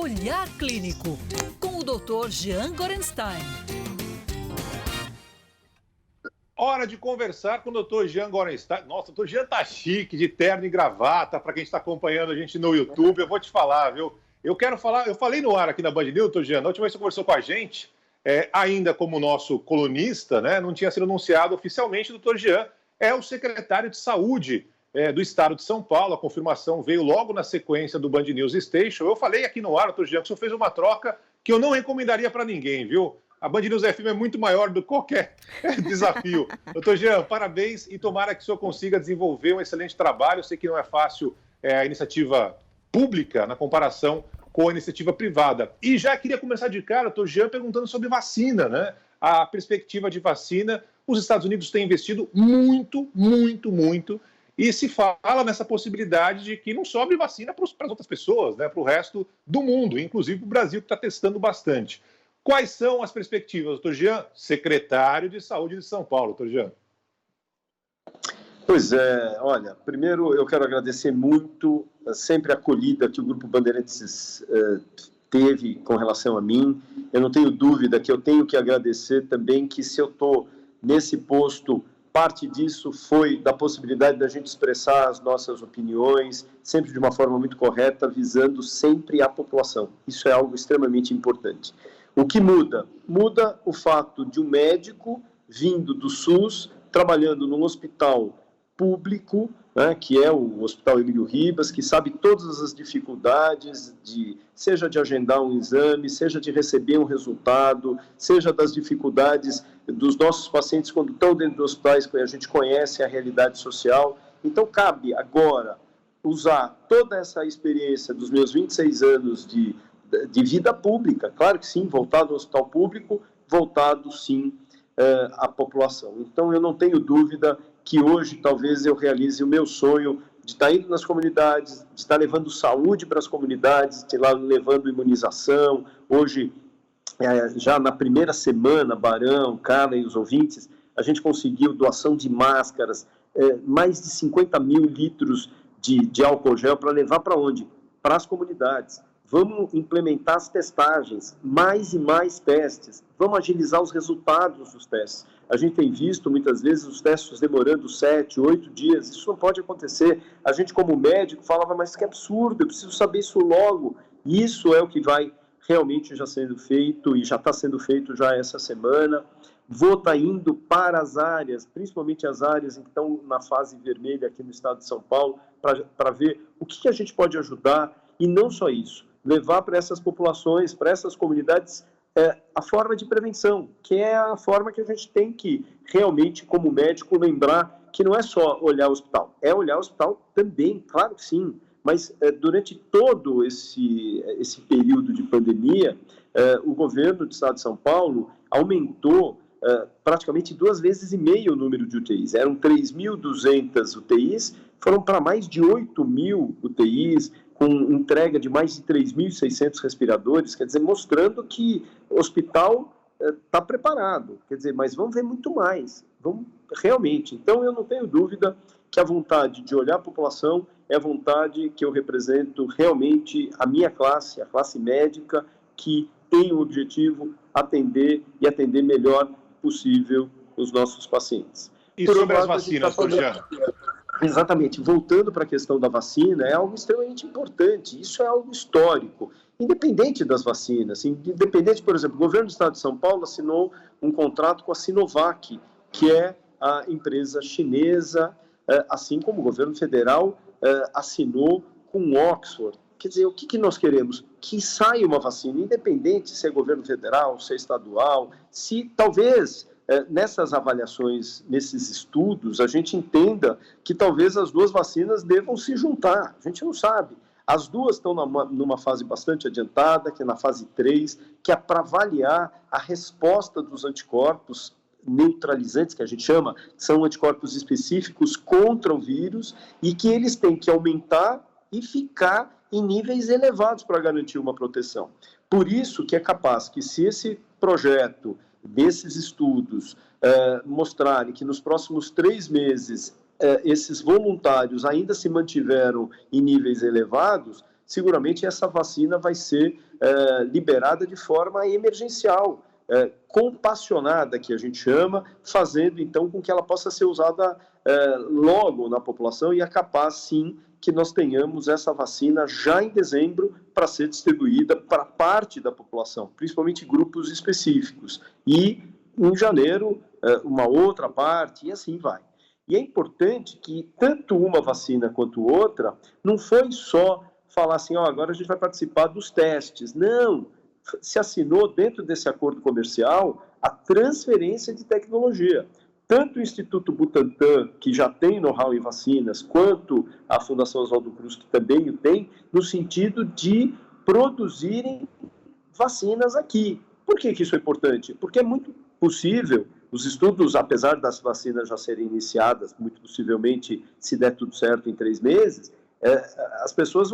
Olhar Clínico, com o Dr. Jean Gorenstein. Hora de conversar com o Dr. Jean Gorenstein. Nossa, o Dr. Jean tá chique, de terno e gravata, para quem está acompanhando a gente no YouTube. Eu vou te falar, viu? Eu falei no ar aqui na Band News, Dr. Jean, na última vez que você conversou com a gente, ainda como nosso colunista, né, não tinha sido anunciado oficialmente, o Dr. Jean é o secretário de Saúde do Estado de São Paulo. A confirmação veio logo na sequência do Band News Station. Eu falei aqui no ar, Dr. Jean, que o senhor fez uma troca que eu não recomendaria para ninguém, viu? A Band News FM é muito maior do que qualquer desafio. Doutor Jean, parabéns e tomara que o senhor consiga desenvolver um excelente trabalho. Eu sei que não é fácil a iniciativa pública na comparação com a iniciativa privada. E já queria começar de cara, doutor Jean, perguntando sobre vacina, né? A perspectiva de vacina. Os Estados Unidos têm investido muito, e se fala nessa possibilidade de que não sobre vacina para as outras pessoas, né? Para o resto do mundo, inclusive para o Brasil, que está testando bastante. Quais são as perspectivas, doutor Jean, secretário de Saúde de São Paulo, doutor Jean? Pois é, olha, primeiro eu quero agradecer muito sempre a acolhida que o Grupo Bandeirantes teve com relação a mim. Eu não tenho dúvida que eu tenho que agradecer também que se eu estou nesse posto, parte disso foi da possibilidade da gente expressar as nossas opiniões, sempre de uma forma muito correta, visando sempre a população. Isso é algo extremamente importante. O que muda? Muda o fato de um médico vindo do SUS, trabalhando num hospital público, né, que é o Hospital Emílio Ribas, que sabe todas as dificuldades, seja de agendar um exame, seja de receber um resultado, seja das dificuldades dos nossos pacientes quando estão dentro dos hospitais, que a gente conhece a realidade social. Então, cabe agora usar toda essa experiência dos meus 26 anos de vida pública, claro que sim, voltado ao hospital público, voltado sim à população. Então eu não tenho dúvida que hoje talvez eu realize o meu sonho de estar indo nas comunidades, de estar levando saúde para as comunidades, de estar levando imunização. Hoje, já na primeira semana, Barão, Carla e os ouvintes, a gente conseguiu doação de máscaras, mais de 50 mil litros de álcool gel para levar para onde? Para as comunidades. Vamos implementar as testagens, mais e mais testes. Vamos agilizar os resultados dos testes. A gente tem visto, muitas vezes, os testes demorando 7, 8 dias. Isso não pode acontecer. A gente, como médico, falava, mas que absurdo, eu preciso saber isso logo. E isso é o que vai realmente já sendo feito, e já está sendo feito já essa semana. Vou estar indo para as áreas, principalmente as áreas que estão na fase vermelha aqui no estado de São Paulo, para ver o que a gente pode ajudar. E não só isso, levar para essas populações, para essas comunidades, a forma de prevenção, que é a forma que a gente tem que realmente, como médico, lembrar que não é só olhar o hospital, é olhar o hospital também, claro que sim, mas durante todo esse período de pandemia, o governo do estado de São Paulo aumentou praticamente 2,5 vezes o número de UTIs. Eram 3.200 UTIs, foram para mais de 8.000 UTIs, com entrega de mais de 3.600 respiradores, quer dizer, mostrando que o hospital está preparado, quer dizer, mas vamos ver muito mais, vamos realmente. Então, eu não tenho dúvida que a vontade de olhar a população é a vontade que eu represento realmente a minha classe, a classe médica, que tem o objetivo atender e atender melhor possível os nossos pacientes. E sobre as vacinas, doutor Jean? Exatamente. Voltando para a questão da vacina, é algo extremamente importante. Isso é algo histórico. Independente das vacinas, independente, por exemplo, o governo do estado de São Paulo assinou um contrato com a Sinovac, que é a empresa chinesa, assim como o governo federal assinou com Oxford. Quer dizer, o que nós queremos? Que saia uma vacina, independente se é governo federal, se é estadual, se talvez nessas avaliações, nesses estudos, a gente entenda que talvez as duas vacinas devam se juntar. A gente não sabe. As duas estão numa fase bastante adiantada, que é na fase 3, que é para avaliar a resposta dos anticorpos neutralizantes, que a gente chama, são anticorpos específicos contra o vírus, e que eles têm que aumentar e ficar em níveis elevados para garantir uma proteção. Por isso que é capaz que, se esse projeto desses estudos mostrarem que nos próximos 3 meses esses voluntários ainda se mantiveram em níveis elevados, seguramente essa vacina vai ser liberada de forma emergencial, compassionada, que a gente chama, fazendo então com que ela possa ser usada logo na população e é capaz, sim, que nós tenhamos essa vacina já em dezembro para ser distribuída para parte da população, principalmente grupos específicos. E em janeiro, uma outra parte, e assim vai. E é importante que tanto uma vacina quanto outra não foi só falar assim, agora a gente vai participar dos testes. Não, se assinou dentro desse acordo comercial a transferência de tecnologia. Tanto o Instituto Butantan, que já tem know-how em vacinas, quanto a Fundação Oswaldo Cruz, que também o tem, no sentido de produzirem vacinas aqui. Por que isso é importante? Porque é muito possível, os estudos, apesar das vacinas já serem iniciadas, muito possivelmente, se der tudo certo, em 3 meses, as pessoas,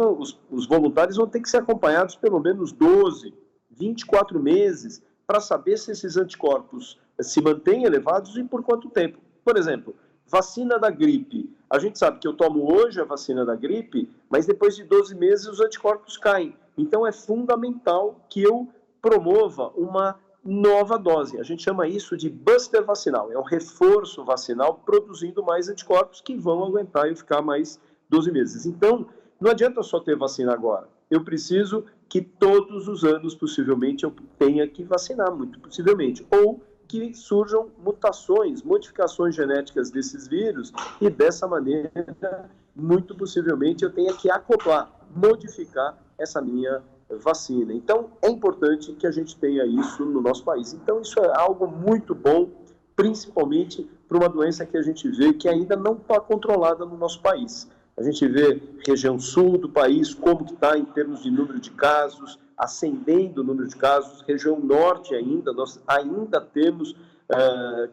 os voluntários vão ter que ser acompanhados pelo menos 12, 24 meses para saber se esses anticorpos se mantêm elevados e por quanto tempo. Por exemplo, vacina da gripe. A gente sabe que eu tomo hoje a vacina da gripe, mas depois de 12 meses os anticorpos caem. Então é fundamental que eu promova uma nova dose. A gente chama isso de booster vacinal. É um reforço vacinal produzindo mais anticorpos que vão aguentar e ficar mais 12 meses. Então, não adianta só ter vacina agora. Eu preciso que todos os anos, possivelmente, eu tenha que vacinar, muito possivelmente. Ou que surjam mutações, modificações genéticas desses vírus e, dessa maneira, muito possivelmente, eu tenha que acoplar, modificar essa minha vacina. Então, é importante que a gente tenha isso no nosso país. Então, isso é algo muito bom, principalmente para uma doença que a gente vê que ainda não está controlada no nosso país. A gente vê região sul do país, como que está em termos de número de casos, ascendendo o número de casos, região norte ainda, nós ainda temos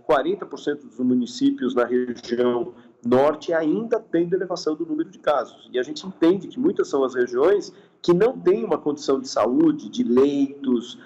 40% dos municípios na região norte ainda tendo elevação do número de casos. E a gente entende que muitas são as regiões que não têm uma condição de saúde, de leitos,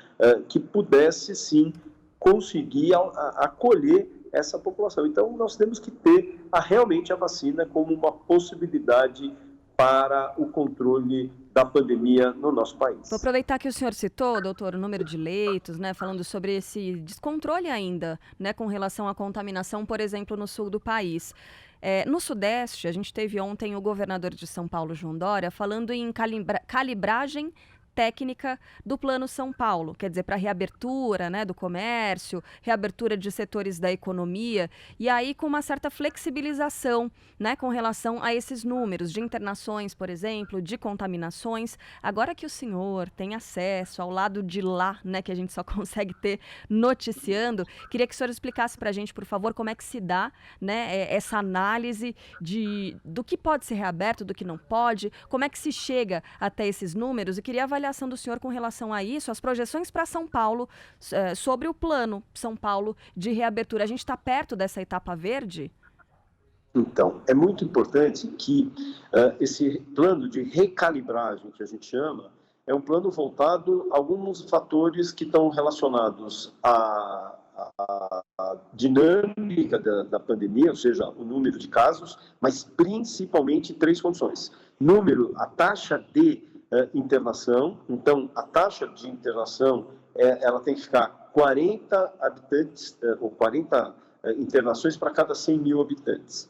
que pudesse, sim, conseguir acolher essa população. Então, nós temos que ter realmente a vacina como uma possibilidade para o controle da pandemia no nosso país. Vou aproveitar que o senhor citou, doutor, o número de leitos, né, falando sobre esse descontrole ainda, né, com relação à contaminação, por exemplo, no sul do país. No Sudeste, a gente teve ontem o governador de São Paulo, João Dória, falando em calibragem técnica do Plano São Paulo, quer dizer, para reabertura, né, do comércio, reabertura de setores da economia, e aí com uma certa flexibilização, né, com relação a esses números de internações, por exemplo, de contaminações. Agora que o senhor tem acesso ao lado de lá, né, que a gente só consegue ter noticiando, queria que o senhor explicasse para a gente, por favor, como é que se dá, né, essa análise do que pode ser reaberto, do que não pode, como é que se chega até esses números, e queria avaliação do senhor com relação a isso, as projeções para São Paulo, sobre o plano São Paulo de reabertura. A gente está perto dessa etapa verde? Então, é muito importante que esse plano de recalibragem, que a gente chama, é um plano voltado a alguns fatores que estão relacionados à dinâmica da pandemia, ou seja, o número de casos, mas principalmente 3 condições. A taxa de internação. Então, a taxa de internação, ela tem que ficar 40 habitantes, ou 40 internações para cada 100 mil habitantes.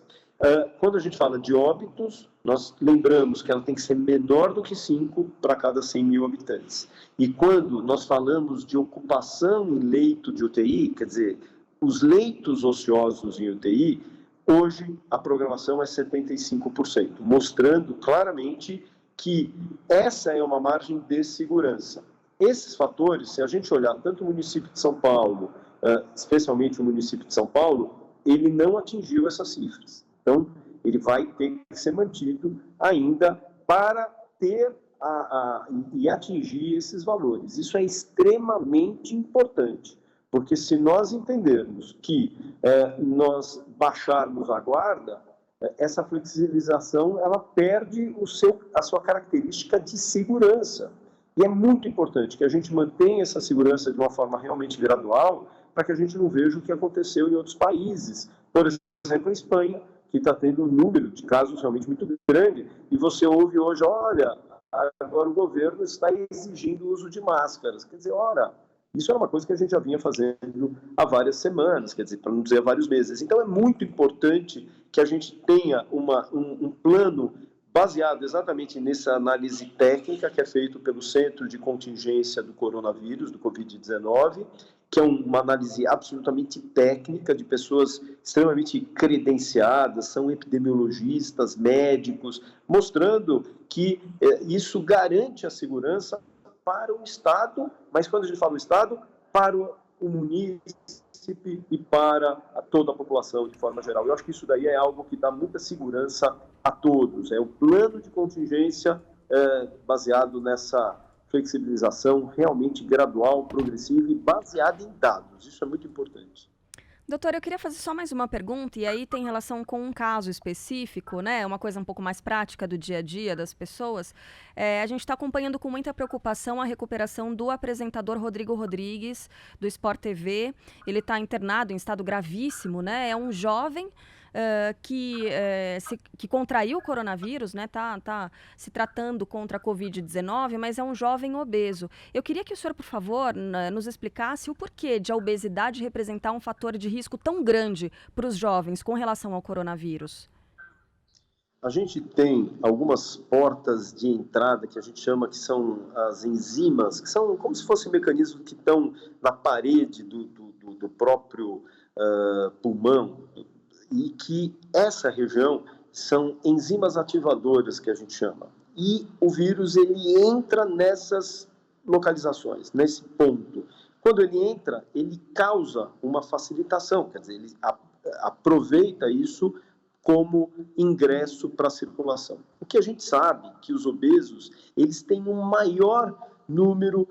Quando a gente fala de óbitos, nós lembramos que ela tem que ser menor do que 5 para cada 100 mil habitantes. E quando nós falamos de ocupação em leito de UTI, quer dizer, os leitos ociosos em UTI, hoje a programação é 75%, mostrando claramente que essa é uma margem de segurança. Esses fatores, se a gente olhar tanto o município de São Paulo, especialmente o município de São Paulo, ele não atingiu essas cifras. Então, ele vai ter que ser mantido ainda para ter e atingir esses valores. Isso é extremamente importante, porque se nós entendermos que nós baixarmos a guarda, essa flexibilização ela perde a sua característica de segurança. E é muito importante que a gente mantenha essa segurança de uma forma realmente gradual, para que a gente não veja o que aconteceu em outros países. Por exemplo, a Espanha, que está tendo um número de casos realmente muito grande, e você ouve hoje, olha, agora o governo está exigindo o uso de máscaras. Quer dizer, ora, isso era uma coisa que a gente já vinha fazendo há várias semanas, quer dizer, para não dizer há vários meses. Então é muito importante que a gente tenha um plano baseado exatamente nessa análise técnica que é feito pelo Centro de Contingência do Coronavírus, do Covid-19, que é uma análise absolutamente técnica de pessoas extremamente credenciadas, são epidemiologistas, médicos, mostrando que isso garante a segurança para o Estado, mas quando a gente fala o Estado, para o munícipe e para toda a população de forma geral. Eu acho que isso daí é algo que dá muita segurança a todos. É o plano de contingência baseado nessa flexibilização realmente gradual, progressiva e baseada em dados. Isso é muito importante. Doutor, eu queria fazer só mais uma pergunta, e aí tem relação com um caso específico, né? Uma coisa um pouco mais prática do dia a dia das pessoas. A gente está acompanhando com muita preocupação a recuperação do apresentador Rodrigo Rodrigues, do Sport TV. Ele está internado em estado gravíssimo, né? É um jovem que contraiu o coronavírus, né? Tá se tratando contra a Covid-19, mas é um jovem obeso. Eu queria que o senhor, por favor, nos explicasse o porquê de a obesidade representar um fator de risco tão grande para os jovens com relação ao coronavírus. A gente tem algumas portas de entrada que a gente chama que são as enzimas, que são como se fossem mecanismos que estão na parede do próprio pulmão, e que essa região são enzimas ativadoras que a gente chama. E o vírus ele entra nessas localizações, nesse ponto. Quando ele entra, ele causa uma facilitação, quer dizer, ele aproveita isso como ingresso para a circulação. O que a gente sabe que os obesos, eles têm um maior número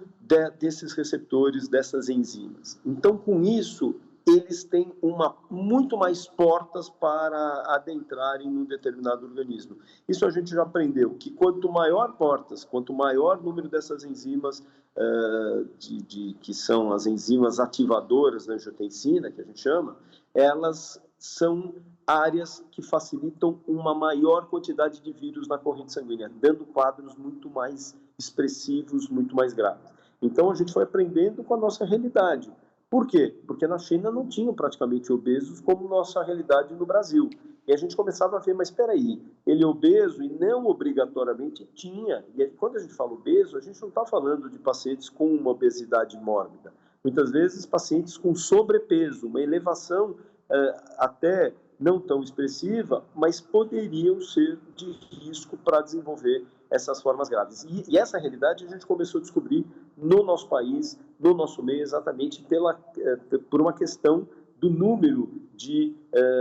desses receptores, dessas enzimas. Então, com isso, eles têm muito mais portas para adentrarem num determinado organismo. Isso a gente já aprendeu, que quanto maior portas, quanto maior número dessas enzimas, que são as enzimas ativadoras da angiotensina, que a gente chama, elas são áreas que facilitam uma maior quantidade de vírus na corrente sanguínea, dando quadros muito mais expressivos, muito mais graves. Então, a gente foi aprendendo com a nossa realidade. Por quê? Porque na China não tinham praticamente obesos como nossa realidade no Brasil. E a gente começava a ver, mas espera aí, ele é obeso e não obrigatoriamente tinha. E quando a gente fala obeso, a gente não está falando de pacientes com uma obesidade mórbida. Muitas vezes, pacientes com sobrepeso, uma elevação até não tão expressiva, mas poderiam ser de risco para desenvolver essas formas graves. E essa realidade a gente começou a descobrir no nosso país, no nosso meio, exatamente por uma questão do número de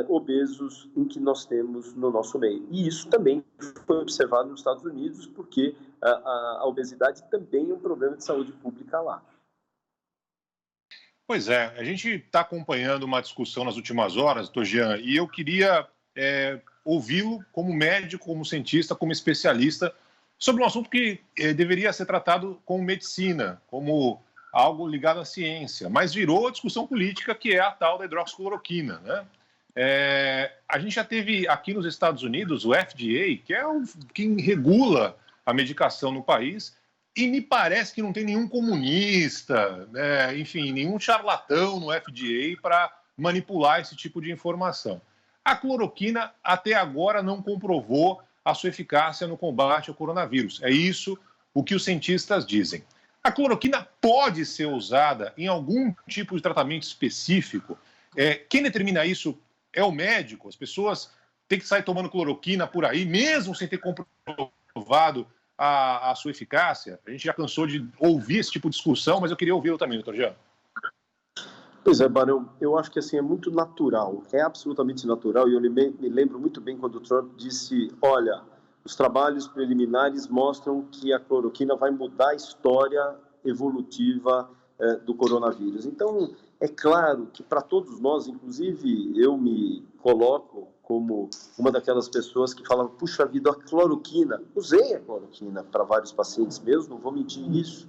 obesos em que nós temos no nosso meio. E isso também foi observado nos Estados Unidos, porque a obesidade também é um problema de saúde pública lá. Pois é, a gente está acompanhando uma discussão nas últimas horas, doutor Jean, e eu queria ouvi-lo como médico, como cientista, como especialista, sobre um assunto que deveria ser tratado como medicina, como algo ligado à ciência, mas virou a discussão política, que é a tal da hidroxicloroquina, né? A gente já teve aqui nos Estados Unidos o FDA, que é quem regula a medicação no país, e me parece que não tem nenhum comunista, né, enfim, nenhum charlatão no FDA para manipular esse tipo de informação. A cloroquina até agora não comprovou a sua eficácia no combate ao coronavírus. É isso o que os cientistas dizem. A cloroquina pode ser usada em algum tipo de tratamento específico. Quem determina isso é o médico. As pessoas têm que sair tomando cloroquina por aí, mesmo sem ter comprovado a sua eficácia. A gente já cansou de ouvir esse tipo de discussão, mas eu queria ouvi-lo também, doutor Jean. Pois é, Barão, eu acho que assim, é muito natural, é absolutamente natural, e eu me lembro muito bem quando o Trump disse, olha, os trabalhos preliminares mostram que a cloroquina vai mudar a história evolutiva do coronavírus. Então, é claro que para todos nós, inclusive eu me coloco como uma daquelas pessoas que falam, puxa vida, a cloroquina, usei a cloroquina para vários pacientes meus, não vou mentir isso,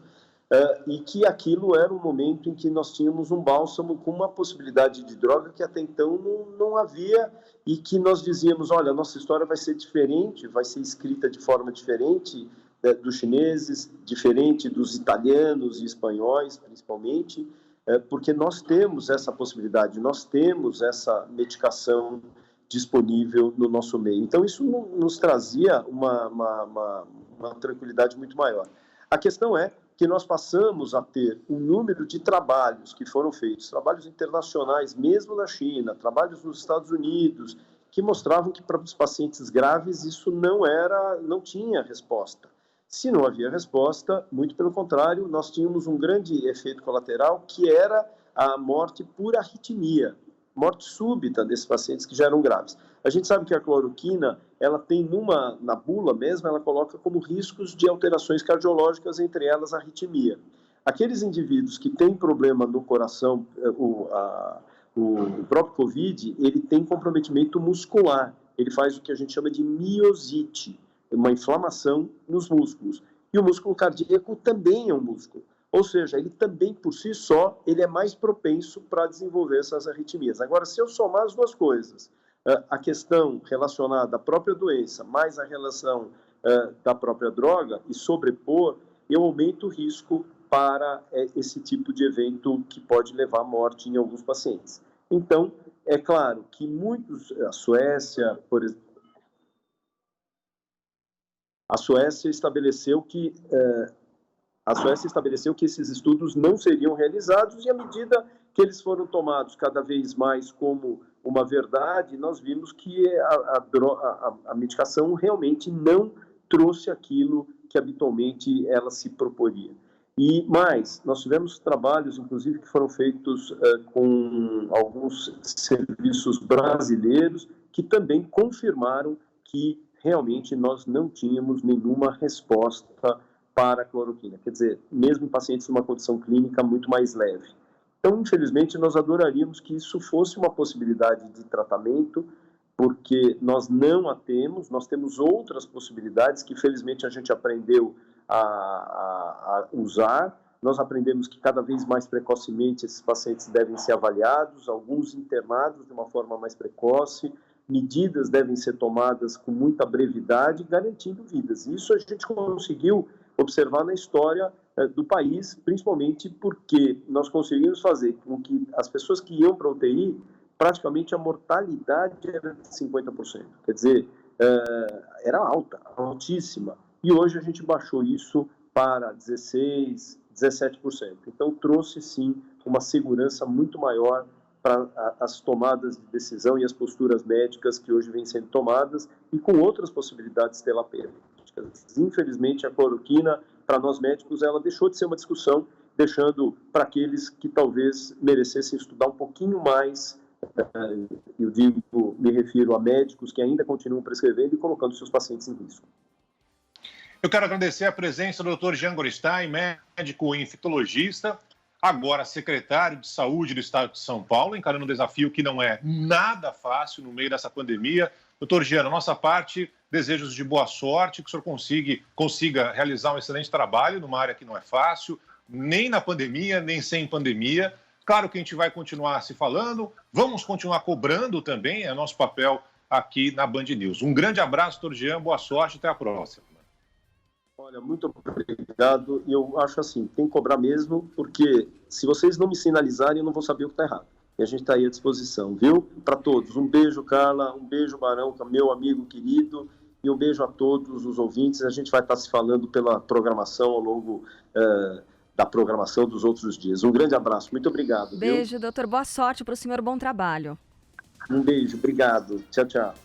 e que aquilo era um momento em que nós tínhamos um bálsamo com uma possibilidade de droga que até então não havia, e que nós dizíamos, olha, a nossa história vai ser diferente, vai ser escrita de forma diferente, dos chineses, diferente dos italianos e espanhóis, principalmente, porque nós temos essa possibilidade, nós temos essa medicação disponível no nosso meio. Então, isso nos trazia uma tranquilidade muito maior. A questão é que nós passamos a ter um número de trabalhos que foram feitos, trabalhos internacionais, mesmo na China, trabalhos nos Estados Unidos, que mostravam que para os pacientes graves isso não tinha resposta. Se não havia resposta, muito pelo contrário, nós tínhamos um grande efeito colateral, que era a morte por arritmia, morte súbita desses pacientes que já eram graves. A gente sabe que a cloroquina, ela tem na bula mesmo, ela coloca como riscos de alterações cardiológicas, entre elas a arritmia. Aqueles indivíduos que têm problema no coração, o próprio COVID, ele tem comprometimento muscular, ele faz o que a gente chama de miosite, uma inflamação nos músculos. E o músculo cardíaco também é um músculo. Ou seja, ele também, por si só, ele é mais propenso para desenvolver essas arritmias. Agora, se eu somar as duas coisas, a questão relacionada à própria doença, mais a relação da própria droga, e sobrepor, eu aumento o risco para esse tipo de evento que pode levar à morte em alguns pacientes. Então, é claro que a Suécia, por exemplo, a Suécia estabeleceu que esses estudos não seriam realizados, e à medida que eles foram tomados cada vez mais como uma verdade, nós vimos que a medicação realmente não trouxe aquilo que habitualmente ela se proporia. E mais, nós tivemos trabalhos, inclusive, que foram feitos com alguns serviços brasileiros, que também confirmaram que realmente nós não tínhamos nenhuma resposta para a cloroquina. Quer dizer, mesmo em pacientes numa condição clínica muito mais leve. Então, infelizmente, nós adoraríamos que isso fosse uma possibilidade de tratamento, porque nós não a temos, nós temos outras possibilidades que, felizmente, a gente aprendeu a usar. Nós aprendemos que cada vez mais precocemente esses pacientes devem ser avaliados, alguns internados de uma forma mais precoce, medidas devem ser tomadas com muita brevidade, garantindo vidas. Isso a gente conseguiu observar na história do país, principalmente porque nós conseguimos fazer com que as pessoas que iam para a UTI, praticamente a mortalidade era de 50%. Quer dizer, era altíssima. E hoje a gente baixou isso para 16%, 17%. Então, trouxe, sim, uma segurança muito maior para as tomadas de decisão e as posturas médicas que hoje vêm sendo tomadas, e com outras possibilidades terapêuticas. Infelizmente, a cloroquina, para nós médicos, ela deixou de ser uma discussão, deixando para aqueles que talvez merecessem estudar um pouquinho mais, me refiro a médicos que ainda continuam prescrevendo e colocando seus pacientes em risco. Eu quero agradecer a presença do Dr. Jean Gorenstein, médico infectologista, agora secretário de Saúde do Estado de São Paulo, encarando um desafio que não é nada fácil no meio dessa pandemia. Doutor Jean, da nossa parte, desejos de boa sorte, que o senhor consiga realizar um excelente trabalho numa área que não é fácil, nem na pandemia, nem sem pandemia. Claro que a gente vai continuar se falando, vamos continuar cobrando também, é nosso papel aqui na Band News. Um grande abraço, doutor Jean, boa sorte, até a próxima. Olha, muito obrigado. E eu acho assim, tem que cobrar mesmo, porque se vocês não me sinalizarem, eu não vou saber o que está errado. E a gente está aí à disposição, viu? Para todos. Um beijo, Carla, um beijo, Barão, que é meu amigo querido, e um beijo a todos os ouvintes. A gente vai estar se falando pela programação ao longo da programação dos outros dias. Um grande abraço, muito obrigado. Beijo, viu? doutor. Boa sorte para o senhor, bom trabalho. Um beijo, obrigado. Tchau, tchau.